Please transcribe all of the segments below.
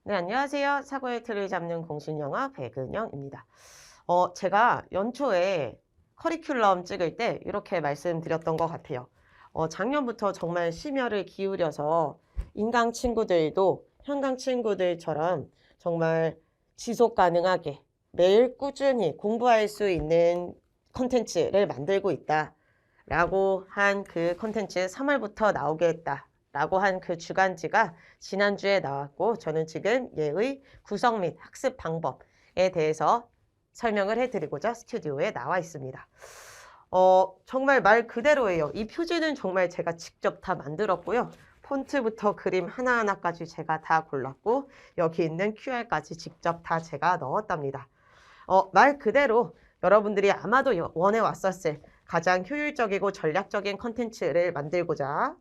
네, 안녕하세요. 사고의 틀을 잡는 공신영어 백은영입니다. 제가 연초에 커리큘럼 찍을 때 이렇게 말씀드렸던 것 같아요. 작년부터 정말 심혈을 기울여서 인강 친구들도 현강 친구들처럼 정말 지속 가능하게 매일 꾸준히 공부할 수 있는 컨텐츠를 만들고 있다. 라고 한 그 컨텐츠 3월부터 나오게 했다. 라고 한 그 주간지가 지난주에 나왔고 저는 지금 얘의 구성 및 학습 방법에 대해서 설명을 해드리고자 스튜디오에 나와 있습니다. 정말 말 그대로예요. 이 표지는 정말 제가 직접 다 만들었고요. 폰트부터 그림 하나하나까지 제가 다 골랐고 여기 있는 QR까지 직접 다 제가 넣었답니다. 말 그대로 여러분들이 아마도 원해 왔었을 가장 효율적이고 전략적인 컨텐츠를 만들고자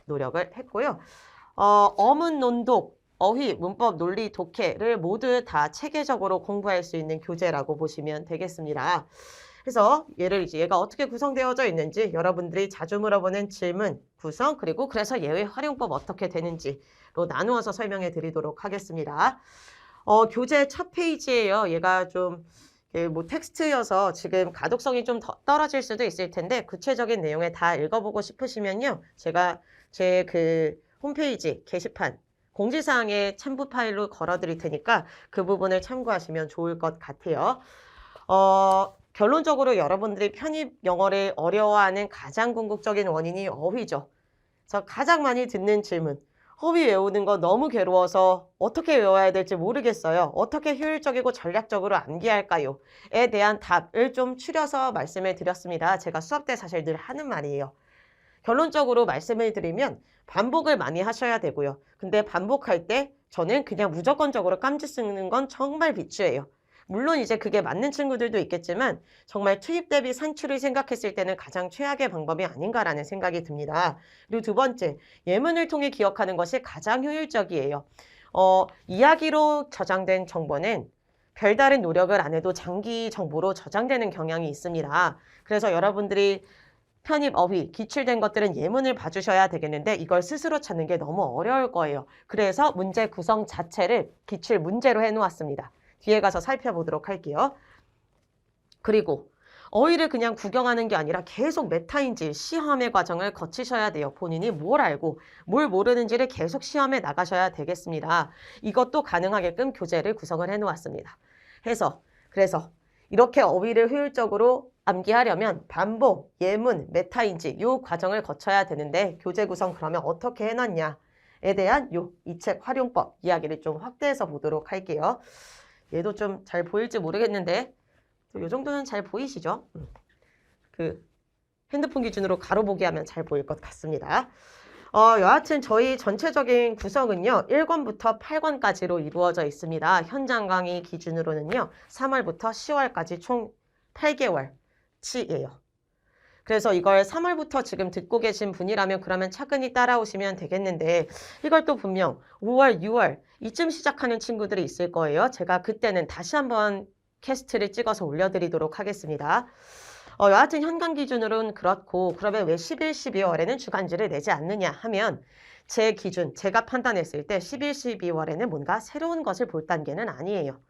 노력을 했고요. 어문, 논독, 어휘, 문법, 논리, 독해를 모두 다 체계적으로 공부할 수 있는 교재라고 보시면 되겠습니다. 그래서 얘가 어떻게 구성되어져 있는지 여러분들이 자주 물어보는 질문, 구성, 그래서 얘의 활용법 어떻게 되는지로 나누어서 설명해 드리도록 하겠습니다. 교재 첫 페이지예요. 얘가 좀 텍스트여서 지금 가독성이 좀 떨어질 수도 있을 텐데 구체적인 내용을 다 읽어보고 싶으시면요. 제가 제 그 홈페이지 게시판 공지사항에 첨부 파일로 걸어드릴 테니까 그 부분을 참고하시면 좋을 것 같아요. 결론적으로 여러분들이 편입 영어를 어려워하는 가장 궁극적인 원인이 어휘죠. 그래서 가장 많이 듣는 질문. 어휘 외우는 거 너무 괴로워서 어떻게 외워야 될지 모르겠어요. 어떻게 효율적이고 전략적으로 암기할까요? 에 대한 답을 좀 추려서 말씀을 드렸습니다. 제가 수업 때 사실 늘 하는 말이에요. 결론적으로 말씀을 드리면 반복을 많이 하셔야 되고요. 근데 반복할 때 저는 그냥 무조건적으로 깜지 쓰는 건 정말 비추예요. 물론 이제 그게 맞는 친구들도 있겠지만 정말 투입 대비 산출을 생각했을 때는 가장 최악의 방법이 아닌가라는 생각이 듭니다. 그리고 두 번째, 예문을 통해 기억하는 것이 가장 효율적이에요. 이야기로 저장된 정보는 별다른 노력을 안 해도 장기 정보로 저장되는 경향이 있습니다. 그래서 여러분들이 편입, 어휘, 기출된 것들은 예문을 봐주셔야 되겠는데 이걸 스스로 찾는 게 너무 어려울 거예요. 그래서 문제 구성 자체를 기출 문제로 해놓았습니다. 뒤에 가서 살펴보도록 할게요. 그리고 어휘를 그냥 구경하는 게 아니라 계속 메타인지 시험의 과정을 거치셔야 돼요. 본인이 뭘 알고 뭘 모르는지를 계속 시험에 나가셔야 되겠습니다. 이것도 가능하게끔 교재를 구성을 해놓았습니다. 그래서 이렇게 어휘를 효율적으로 암기하려면 반복, 예문, 메타인지 이 과정을 거쳐야 되는데 교재 구성 그러면 어떻게 해놨냐에 대한 이 책 활용법 이야기를 좀 확대해서 보도록 할게요. 얘도 좀 잘 보일지 모르겠는데 이 정도는 잘 보이시죠? 그 핸드폰 기준으로 가로 보기 하면 잘 보일 것 같습니다. 여하튼 저희 전체적인 구성은요. 1권부터 8권까지로 이루어져 있습니다. 현장 강의 기준으로는요. 3월부터 10월까지 총 8개월치예요. 그래서 이걸 3월부터 지금 듣고 계신 분이라면 그러면 차근히 따라오시면 되겠는데 이걸 또 분명 5월, 6월 이쯤 시작하는 친구들이 있을 거예요. 제가 그때는 다시 한번 캐스트를 찍어서 올려드리도록 하겠습니다. 여하튼 현강 기준으로는 그렇고 그러면 왜 11, 12월에는 주간지를 내지 않느냐 하면 제 기준, 제가 판단했을 때 11, 12월에는 뭔가 새로운 것을 볼 단계는 아니에요.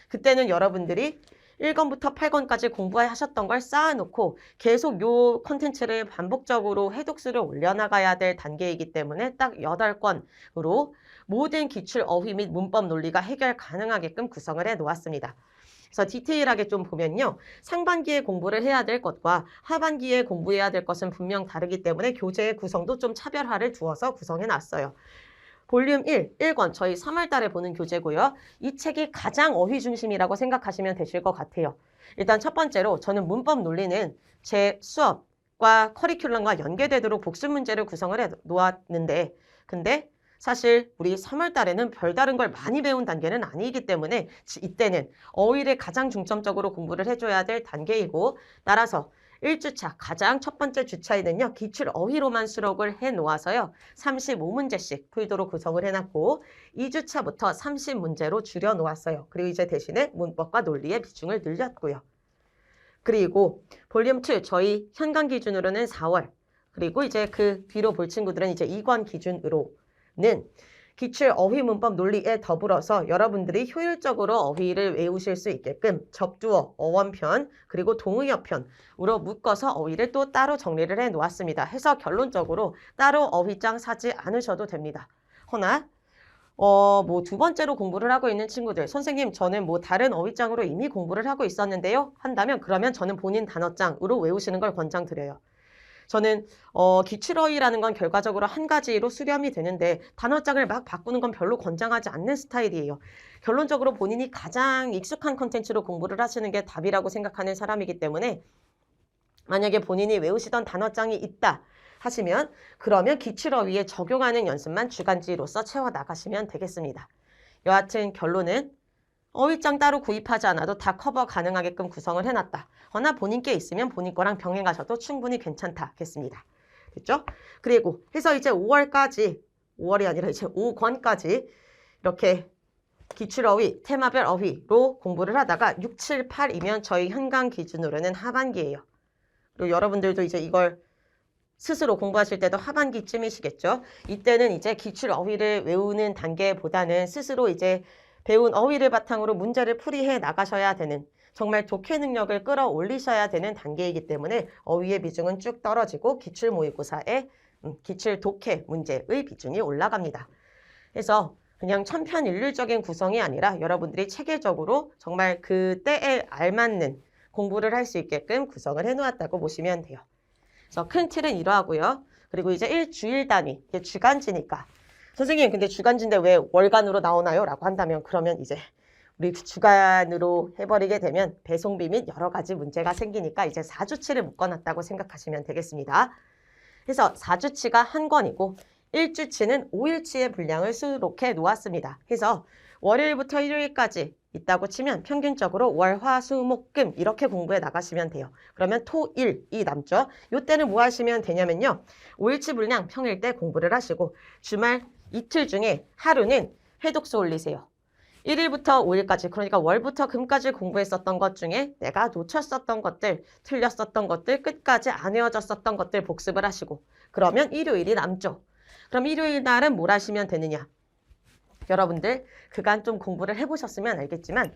그때는 여러분들이 1권부터 8권까지 공부하셨던 걸 쌓아놓고 계속 요 콘텐츠를 반복적으로 해독수를 올려나가야 될 단계이기 때문에 딱 8권으로 모든 기출 어휘 및 문법 논리가 해결 가능하게끔 구성을 해 놓았습니다. 그래서 디테일하게 좀 보면요. 상반기에 공부를 해야 될 것과 하반기에 공부해야 될 것은 분명 다르기 때문에 교재의 구성도 좀 차별화를 두어서 구성해 놨어요. 볼륨 1권 저희 3월 달에 보는 교재고요. 이 책이 가장 어휘 중심이라고 생각하시면 되실 것 같아요. 일단 첫 번째로 저는 문법 논리는 제 수업과 커리큘럼과 연계되도록 복습 문제를 구성을 해 놓았는데 근데 사실 우리 3월 달에는 별다른 걸 많이 배운 단계는 아니기 때문에 이때는 어휘를 가장 중점적으로 공부를 해줘야 될 단계이고 따라서 1주차 가장 첫 번째 주차에는요. 기출 어휘로만 수록을 해놓아서요. 35문제씩 풀도록 구성을 해놨고 2주차부터 30문제로 줄여놓았어요. 그리고 이제 대신에 문법과 논리의 비중을 늘렸고요. 그리고 볼륨 2 저희 현강 기준으로는 4월 그리고 이제 그 뒤로 볼 친구들은 이제 2권 기준으로는 기출 어휘 문법 논리에 더불어서 여러분들이 효율적으로 어휘를 외우실 수 있게끔 접두어, 어원편, 그리고 동의어편으로 묶어서 어휘를 또 따로 정리를 해 놓았습니다. 해서 결론적으로 따로 어휘장 사지 않으셔도 됩니다. 허나 뭐 두 번째로 공부를 하고 있는 친구들, 선생님 저는 뭐 다른 어휘장으로 이미 공부를 하고 있었는데요 한다면 그러면 저는 본인 단어장으로 외우시는 걸 권장드려요. 저는 기출어휘라는 건 결과적으로 한 가지로 수렴이 되는데 단어장을 막 바꾸는 건 별로 권장하지 않는 스타일이에요. 결론적으로 본인이 가장 익숙한 컨텐츠로 공부를 하시는 게 답이라고 생각하는 사람이기 때문에 만약에 본인이 외우시던 단어장이 있다 하시면 그러면 기출어휘에 적용하는 연습만 주간지로서 채워나가시면 되겠습니다. 여하튼 결론은 어휘장 따로 구입하지 않아도 다 커버 가능하게끔 구성을 해놨다. 허나 본인께 있으면 본인 거랑 병행하셔도 충분히 괜찮다겠습니다. 됐죠? 그리고 해서 이제 5월까지, 5월이 아니라 이제 5권까지 이렇게 기출어휘, 테마별 어휘로 공부를 하다가 6, 7, 8이면 저희 현강 기준으로는 하반기예요. 그리고 여러분들도 이제 이걸 스스로 공부하실 때도 하반기쯤이시겠죠? 이때는 이제 기출어휘를 외우는 단계보다는 스스로 이제 배운 어휘를 바탕으로 문제를 풀이해 나가셔야 되는 정말 독해 능력을 끌어올리셔야 되는 단계이기 때문에 어휘의 비중은 쭉 떨어지고 기출 모의고사의 기출 독해 문제의 비중이 올라갑니다. 그래서 그냥 천편일률적인 구성이 아니라 여러분들이 체계적으로 정말 그 때에 알맞는 공부를 할 수 있게끔 구성을 해놓았다고 보시면 돼요. 그래서 큰 틀은 이러하고요. 그리고 이제 일주일 단위, 이게 주간지니까 선생님 근데 주간지인데 왜 월간으로 나오나요? 라고 한다면 그러면 이제 우리 주간으로 해버리게 되면 배송비 및 여러 가지 문제가 생기니까 이제 4주치를 묶어놨다고 생각하시면 되겠습니다. 그래서 4주치가 한 권이고 1주치는 5일치의 분량을 수록해 놓았습니다. 그래서 월요일부터 일요일까지 있다고 치면 평균적으로 월, 화, 수, 목, 금 이렇게 공부해 나가시면 돼요. 그러면 토, 일이 남죠. 이때는 뭐 하시면 되냐면요. 5일치 분량 평일 때 공부를 하시고 주말 이틀 중에 하루는 해독수 올리세요. 1일부터 5일까지 그러니까 월부터 금까지 공부했었던 것 중에 내가 놓쳤었던 것들, 틀렸었던 것들, 끝까지 안 외워졌었던 것들 복습을 하시고 그러면 일요일이 남죠. 그럼 일요일 날은 뭘 하시면 되느냐? 여러분들 그간 좀 공부를 해보셨으면 알겠지만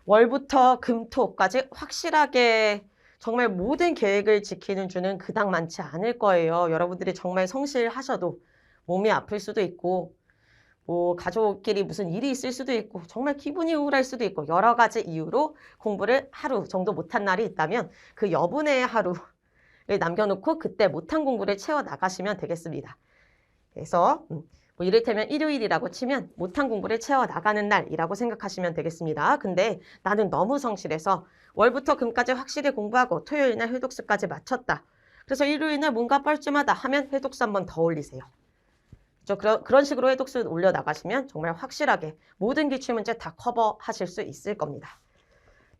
월부터 금, 토까지 확실하게 정말 모든 계획을 지키는 주는 그닥 많지 않을 거예요. 여러분들이 정말 성실하셔도 몸이 아플 수도 있고 뭐 가족끼리 무슨 일이 있을 수도 있고 정말 기분이 우울할 수도 있고 여러 가지 이유로 공부를 하루 정도 못한 날이 있다면 그 여분의 하루를 남겨놓고 그때 못한 공부를 채워나가시면 되겠습니다. 그래서 뭐 이를테면 일요일이라고 치면 못한 공부를 채워나가는 날이라고 생각하시면 되겠습니다. 근데 나는 너무 성실해서 월부터 금까지 확실히 공부하고 토요일 날 회독수까지 마쳤다. 그래서 일요일 날 뭔가 뻘쭘하다 하면 회독수 한번 더 올리세요. 그런 식으로 회독수 올려나가시면 정말 확실하게 모든 기출문제 다 커버하실 수 있을 겁니다.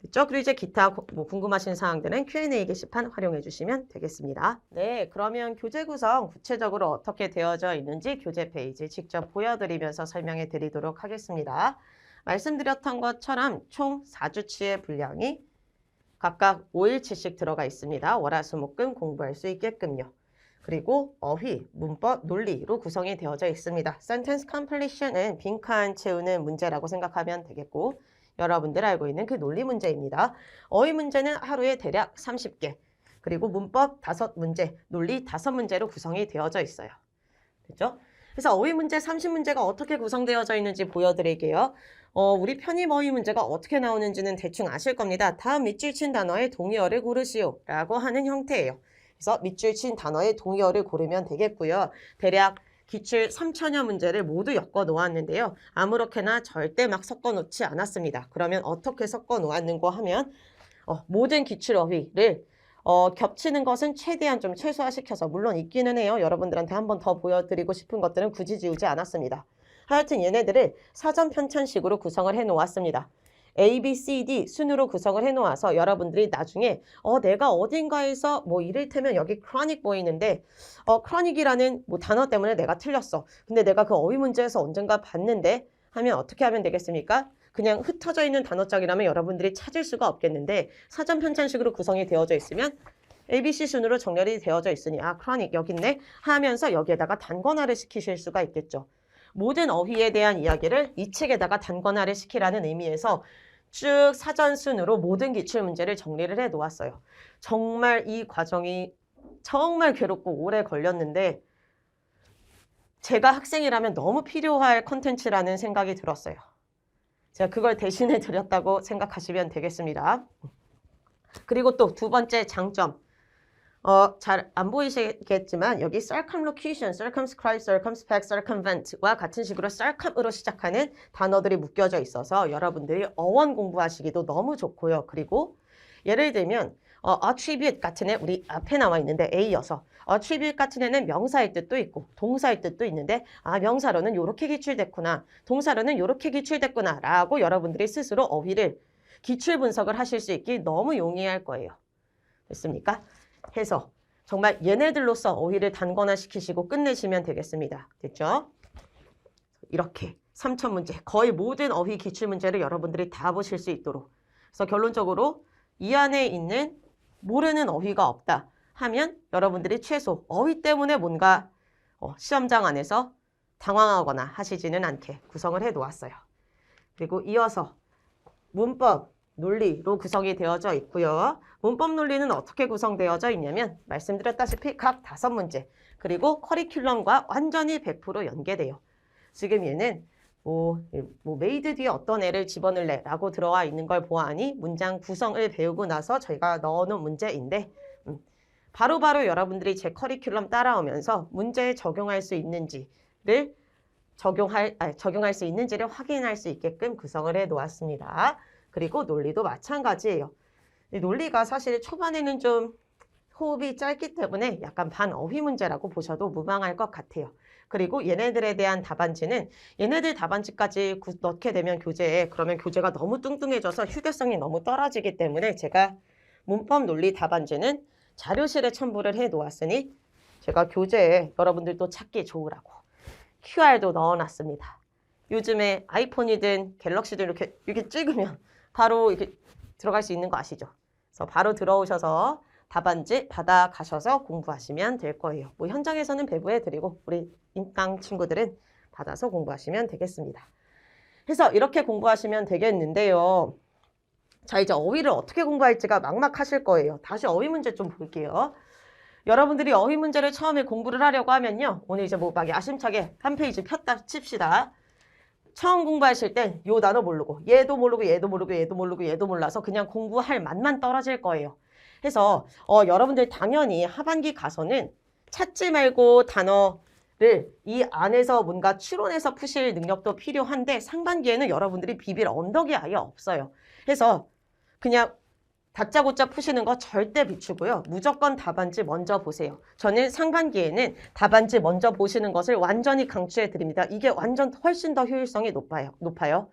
됐죠? 그리고 이제 기타 뭐 궁금하신 사항들은 Q&A 게시판 활용해 주시면 되겠습니다. 네, 그러면 교재 구성 구체적으로 어떻게 되어져 있는지 교재 페이지 직접 보여드리면서 설명해 드리도록 하겠습니다. 말씀드렸던 것처럼 총 4주치의 분량이 각각 5일치씩 들어가 있습니다. 월화수목금 공부할 수 있게끔요. 그리고 어휘, 문법, 논리로 구성이 되어져 있습니다. Sentence completion은 빈칸 채우는 문제라고 생각하면 되겠고 여러분들 알고 있는 그 논리 문제입니다. 어휘 문제는 하루에 대략 30개, 그리고 문법 5문제, 논리 5문제로 구성이 되어져 있어요. 됐죠? 그래서 어휘 문제 30문제가 어떻게 구성되어져 있는지 보여드릴게요. 우리 편입 어휘 문제가 어떻게 나오는지는 대충 아실 겁니다. 다음 밑줄 친 단어의 동의어를 고르시오 라고 하는 형태예요. 그래서 밑줄 친 단어의 동의어를 고르면 되겠고요. 대략 기출 3천여 문제를 모두 엮어 놓았는데요. 아무렇게나 절대 막 섞어 놓지 않았습니다. 그러면 어떻게 섞어 놓았는고 하면 모든 기출 어휘를 겹치는 것은 최대한 좀 최소화시켜서 물론 있기는 해요. 여러분들한테 한 번 더 보여드리고 싶은 것들은 굳이 지우지 않았습니다. 하여튼 얘네들을 사전 편찬식으로 구성을 해 놓았습니다. A, B, C, D 순으로 구성을 해놓아서 여러분들이 나중에 내가 어딘가에서 뭐 이를테면 여기 chronic 보이는데 chronic이라는 뭐 단어 때문에 내가 틀렸어. 근데 내가 그 어휘 문제에서 언젠가 봤는데 하면 어떻게 하면 되겠습니까? 그냥 흩어져 있는 단어장이라면 여러분들이 찾을 수가 없겠는데 사전 편찬식으로 구성이 되어져 있으면 A, B, C 순으로 정렬이 되어져 있으니 chronic 여기 있네 하면서 여기에다가 단권화를 시키실 수가 있겠죠. 모든 어휘에 대한 이야기를 이 책에다가 단권화를 시키라는 의미에서 쭉 사전순으로 모든 기출문제를 정리를 해 놓았어요. 정말 이 과정이 정말 괴롭고 오래 걸렸는데 제가 학생이라면 너무 필요할 컨텐츠라는 생각이 들었어요. 제가 그걸 대신해 드렸다고 생각하시면 되겠습니다. 그리고 또 두 번째 장점. 잘 안 보이시겠지만 여기 circumlocution, circumscribe, circumspect, circumvent와 같은 식으로 circum으로 시작하는 단어들이 묶여져 있어서 여러분들이 어원 공부하시기도 너무 좋고요. 그리고 예를 들면 attribute 같은 애 우리 앞에 나와 있는데 A여서 attribute 같은 애는 명사의 뜻도 있고 동사의 뜻도 있는데 명사로는 이렇게 기출됐구나. 동사로는 이렇게 기출됐구나 라고 여러분들이 스스로 어휘를 기출 분석을 하실 수 있기 너무 용이할 거예요. 됐습니까? 해서 정말 얘네들로서 어휘를 단권화시키시고 끝내시면 되겠습니다. 됐죠? 이렇게 3,000문제 거의 모든 어휘 기출문제를 여러분들이 다 보실 수 있도록 그래서 결론적으로 이 안에 있는 모르는 어휘가 없다 하면 여러분들이 최소 어휘 때문에 뭔가 시험장 안에서 당황하거나 하시지는 않게 구성을 해 놓았어요. 그리고 이어서 문법, 논리로 구성이 되어져 있고요. 문법 논리는 어떻게 구성되어져 있냐면 말씀드렸다시피 각 5문제 그리고 커리큘럼과 완전히 100% 연계돼요. 지금 얘는 made 뒤에 어떤 애를 집어넣을래 라고 들어와 있는 걸 보아하니 문장 구성을 배우고 나서 저희가 넣어놓은 문제인데 바로바로 여러분들이 제 커리큘럼 따라오면서 문제에 적용할 수 있는지를 적용할 수 있는지를 확인할 수 있게끔 구성을 해 놓았습니다. 그리고 논리도 마찬가지예요. 논리가 사실 초반에는 좀 호흡이 짧기 때문에 약간 반어휘 문제라고 보셔도 무방할 것 같아요. 그리고 얘네들에 대한 답안지는 얘네들 답안지까지 넣게 되면 교재에 그러면 교재가 너무 뚱뚱해져서 휴대성이 너무 떨어지기 때문에 제가 문법 논리 답안지는 자료실에 첨부를 해 놓았으니 제가 교재에 여러분들도 찾기 좋으라고 QR도 넣어놨습니다. 요즘에 아이폰이든 갤럭시든 이렇게 찍으면 바로 이렇게 들어갈 수 있는 거 아시죠? 그래서 바로 들어오셔서 답안지 받아가셔서 공부하시면 될 거예요. 뭐 현장에서는 배부해드리고 우리 인강 친구들은 받아서 공부하시면 되겠습니다. 그래서 이렇게 공부하시면 되겠는데요. 자, 이제 어휘를 어떻게 공부할지가 막막하실 거예요. 다시 어휘 문제 좀 볼게요. 여러분들이 어휘 문제를 처음에 공부를 하려고 하면요. 오늘 이제 뭐 막 야심차게 한 페이지 폈다 칩시다. 처음 공부하실 땐 요 단어 모르고 얘도 모르고 얘도 모르고 얘도 모르고 얘도 몰라서 그냥 공부할 맛만 떨어질 거예요. 그래서 여러분들 당연히 하반기 가서는 찾지 말고 단어를 이 안에서 뭔가 추론해서 푸실 능력도 필요한데 상반기에는 여러분들이 비빌 언덕이 아예 없어요. 그래서 그냥 다짜고짜 푸시는 거 절대 비추고요. 무조건 답안지 먼저 보세요. 저는 상반기에는 답안지 먼저 보시는 것을 완전히 강추해 드립니다. 이게 완전 훨씬 더 효율성이 높아요.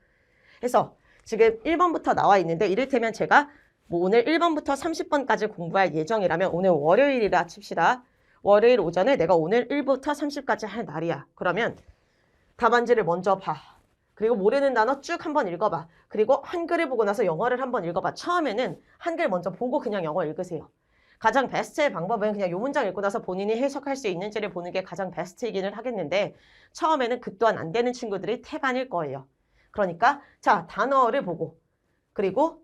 그래서 지금 1번부터 나와 있는데 이를테면 제가 뭐 오늘 1번부터 30번까지 공부할 예정이라면 오늘 월요일이라 칩시다. 월요일 오전에 내가 오늘 1부터 30까지 할 날이야. 그러면 답안지를 먼저 봐. 그리고 모르는 단어 쭉 한번 읽어봐. 그리고 한글을 보고 나서 영어를 한번 읽어봐. 처음에는 한글 먼저 보고 그냥 영어 읽으세요. 가장 베스트의 방법은 그냥 요 문장 읽고 나서 본인이 해석할 수 있는지를 보는 게 가장 베스트이기는 하겠는데 처음에는 그 또한 안 되는 친구들이 태반일 거예요. 그러니까 자 단어를 보고 그리고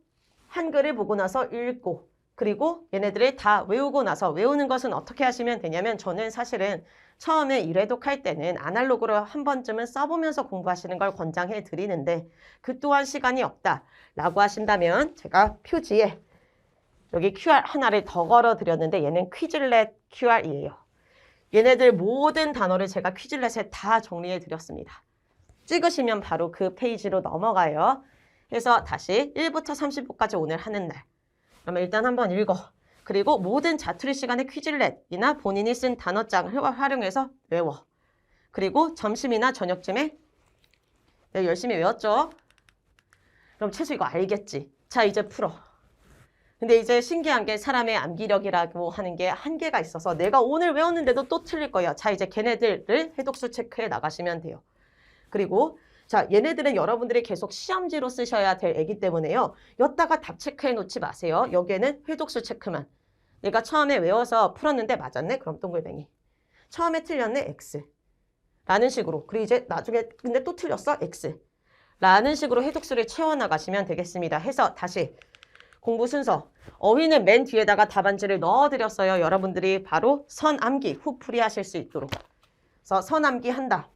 한글을 보고 나서 읽고 그리고 얘네들을 다 외우고 나서 외우는 것은 어떻게 하시면 되냐면 저는 사실은 처음에 1회독 할 때는 아날로그로 한 번쯤은 써보면서 공부하시는 걸 권장해 드리는데 그 또한 시간이 없다라고 하신다면 제가 표지에 여기 QR 하나를 더 걸어 드렸는데 얘는 퀴즐렛 QR이에요. 얘네들 모든 단어를 제가 퀴즐렛에 다 정리해 드렸습니다. 찍으시면 바로 그 페이지로 넘어가요. 그래서 다시 1부터 35까지 오늘 하는 날. 그러면 일단 한번 읽어. 그리고 모든 자투리 시간에 퀴즐렛이나 본인이 쓴 단어장을 활용해서 외워. 그리고 점심이나 저녁쯤에 내가 열심히 외웠죠? 그럼 최소 이거 알겠지? 자, 이제 풀어. 근데 이제 신기한 게 사람의 암기력이라고 하는 게 한계가 있어서 내가 오늘 외웠는데도 또 틀릴 거예요. 자, 이제 걔네들을 해독수 체크해 나가시면 돼요. 그리고 자, 얘네들은 여러분들이 계속 시험지로 쓰셔야 될 애기 때문에요. 여기다가 답 체크해 놓지 마세요. 여기에는 회독수 체크만. 내가 처음에 외워서 풀었는데 맞았네? 그럼 동글뱅이. 처음에 틀렸네? X. 라는 식으로. 그리고 이제 나중에 근데 또 틀렸어? X. 라는 식으로 해독수를 채워나가시면 되겠습니다. 해서 다시 공부 순서. 어휘는 맨 뒤에다가 답안지를 넣어드렸어요. 여러분들이 바로 선암기, 후풀이 하실 수 있도록. 그래서 선암기 한다.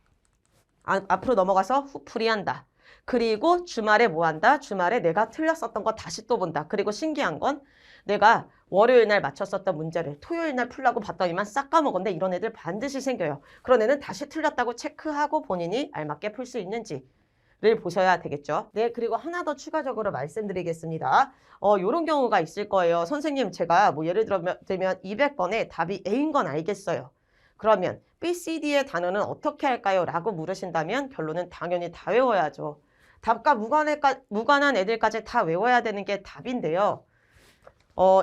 앞으로 넘어가서 후풀이 한다. 그리고 주말에 뭐 한다? 주말에 내가 틀렸었던 거 다시 또 본다. 그리고 신기한 건 내가 월요일 날 맞췄었던 문제를 토요일 날 풀라고 봤더니만 싹 까먹었는데 이런 애들 반드시 생겨요. 그런 애는 다시 틀렸다고 체크하고 본인이 알맞게 풀 수 있는지를 보셔야 되겠죠. 네, 그리고 하나 더 추가적으로 말씀드리겠습니다. 요런 경우가 있을 거예요. 선생님, 제가 뭐 예를 들면 200번에 답이 A인 건 알겠어요. 그러면 B, C, D의 단어는 어떻게 할까요? 라고 물으신다면 결론은 당연히 다 외워야죠. 답과 무관한 애들까지 다 외워야 되는 게 답인데요.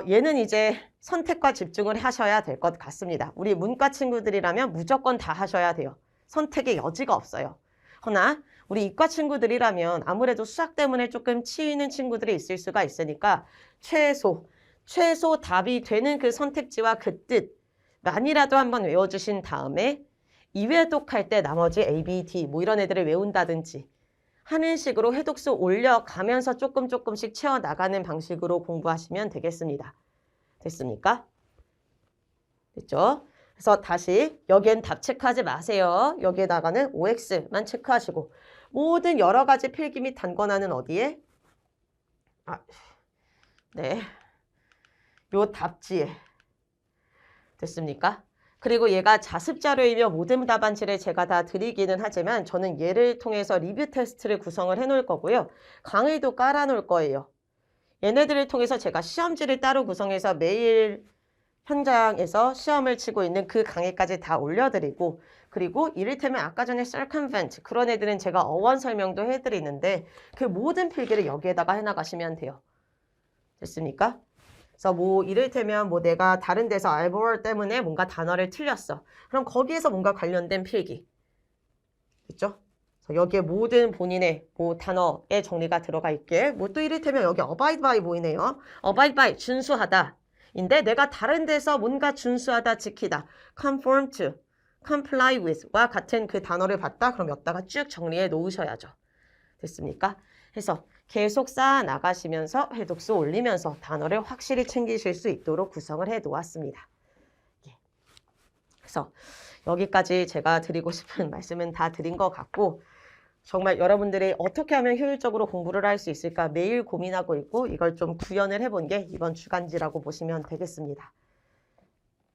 얘는 이제 선택과 집중을 하셔야 될 것 같습니다. 우리 문과 친구들이라면 무조건 다 하셔야 돼요. 선택의 여지가 없어요. 허나 우리 이과 친구들이라면 아무래도 수학 때문에 조금 치이는 친구들이 있을 수가 있으니까 최소 답이 되는 그 선택지와 그 뜻만이라도 한번 외워주신 다음에 이외독할 때 나머지 A, B, D 뭐 이런 애들을 외운다든지 하는 식으로 해독수 올려가면서 조금씩 채워나가는 방식으로 공부하시면 되겠습니다. 됐습니까? 됐죠? 그래서 다시 여기엔 답 체크하지 마세요. 여기에다가는 OX만 체크하시고 모든 여러 가지 필기 및 단권화는 어디에? 네. 요 답지에. 됐습니까? 그리고 얘가 자습자료이며 모든 답안지를 제가 다 드리기는 하지만 저는 얘를 통해서 리뷰 테스트를 구성을 해놓을 거고요. 강의도 깔아놓을 거예요. 얘네들을 통해서 제가 시험지를 따로 구성해서 매일 현장에서 시험을 치고 있는 그 강의까지 다 올려드리고 그리고 이를테면 아까 전에 circumvent 그런 애들은 제가 어원 설명도 해드리는데 그 모든 필기를 여기에다가 해나가시면 돼요. 됐습니까? 그래서 뭐 이를테면 뭐 내가 다른 데서 알보월 때문에 뭔가 단어를 틀렸어. 그럼 거기에서 뭔가 관련된 필기. 있죠? 여기에 모든 본인의 뭐 단어의 정리가 들어가 있게 뭐 또 이를테면 여기 abide by 보이네요. abide by 준수하다. 인데 내가 다른 데서 뭔가 준수하다 지키다. conform to, comply with와 같은 그 단어를 봤다. 그럼 여기다가 쭉 정리해 놓으셔야죠. 됐습니까? 해서 계속 쌓아 나가시면서 해독수 올리면서 단어를 확실히 챙기실 수 있도록 구성을 해 놓았습니다. 그래서 여기까지 제가 드리고 싶은 말씀은 다 드린 것 같고 정말 여러분들이 어떻게 하면 효율적으로 공부를 할 수 있을까 매일 고민하고 있고 이걸 좀 구현을 해본 게 이번 주간지라고 보시면 되겠습니다.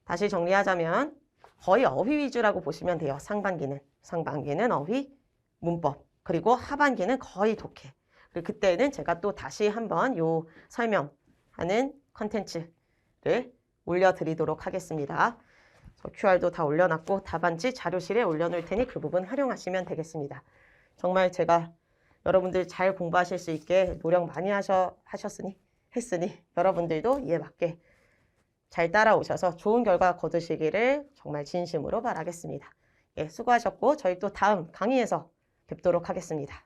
다시 정리하자면 거의 어휘 위주라고 보시면 돼요. 상반기는 어휘, 문법, 그리고 하반기는 거의 독해. 그리고 그때는 제가 또 다시 한번 요 설명하는 컨텐츠를 올려드리도록 하겠습니다. QR도 다 올려놨고 답안지 자료실에 올려놓을 테니 그 부분 활용하시면 되겠습니다. 정말 제가 여러분들 잘 공부하실 수 있게 노력 많이 했으니 여러분들도 이에 맞게 잘 따라오셔서 좋은 결과 거두시기를 정말 진심으로 바라겠습니다. 예, 수고하셨고 저희 또 다음 강의에서 뵙도록 하겠습니다.